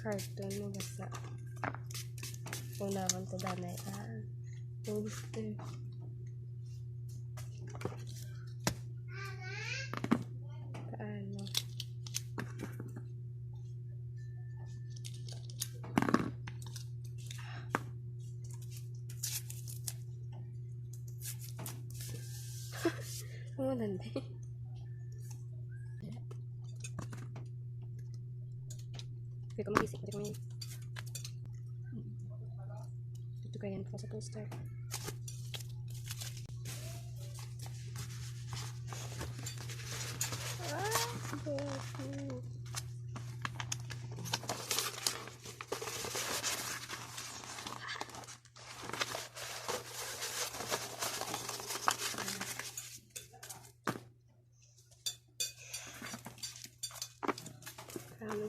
Cartoon mo basta. Una man to danay. Poster. Paano? Oo, nandi. Hindi ko mag-isip. Ito kaya yan sa poster.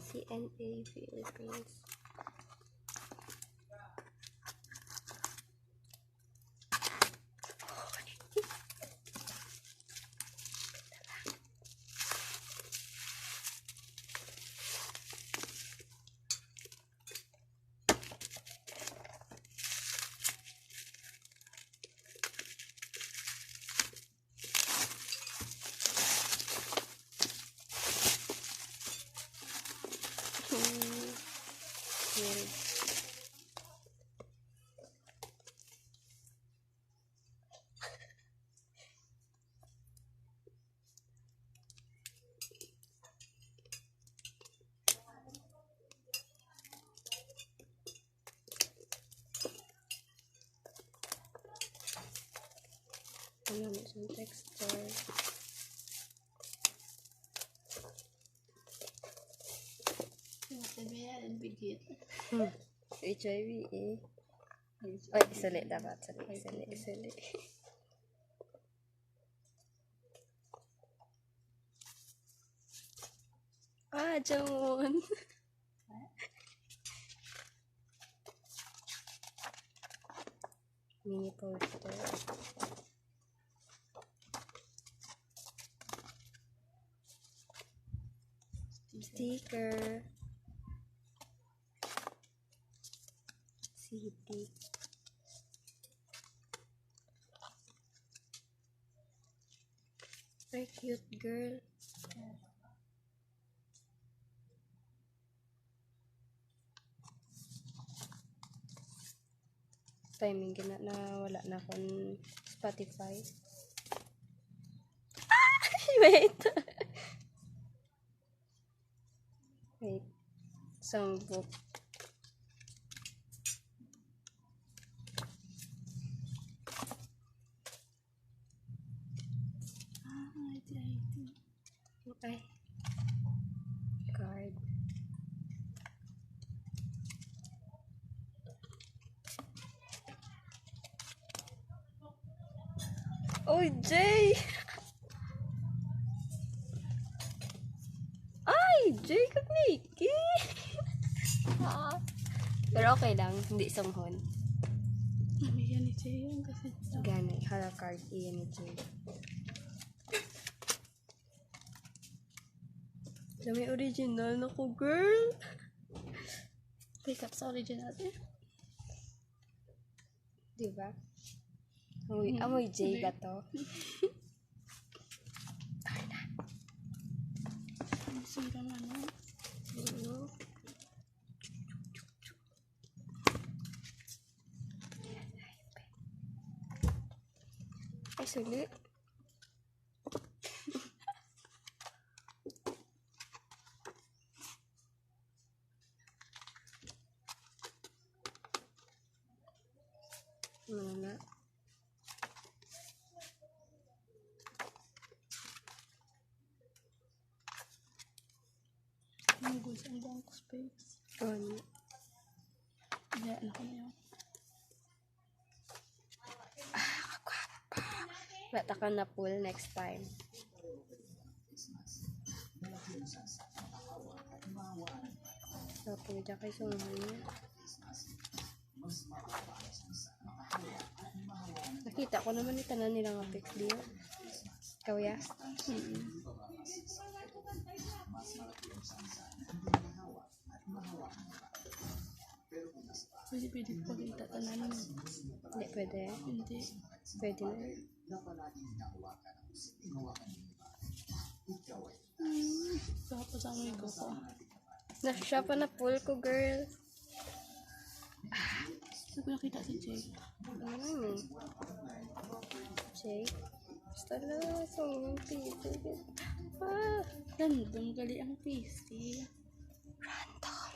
CNA Philippines. Ano mo isang texture. HIV eh. Ay, isali dapat. Isali. Jamon. Mini poster. Sticker. CD. Very cute girl. Timing gina na wala na akong Spotify. Wait. Songbook. Okay. Card. Oh, Jay! Ay, Jay Kagniki! Pero okay lang, hindi songhon. Yan ni Jay yung kasi. Gani, hala card iyan ni Jay. May original na ko, girl! Pick up sa original eh. Diba? Amoy Jay ka to. Ay na. Sira na no? Ay, sulit. Mana? Nunggu sa blank space. Ano? Iya, anak ko na yun. Bata ka na pool next time. Sapo dyan kay sungay. Nakita ko naman yung tanan nilang apex diyo. Ikaw ya? Pwede ko pakita tanan. Hindi pwede. Hindi. Pwede na. Tapos ang may ko ko. Nasya pa na full ko, girl. Hindi ko nakita si Jake. Ano? Jake? Basta na. So, yung pizza. Ah! Random gali ang PC. Random.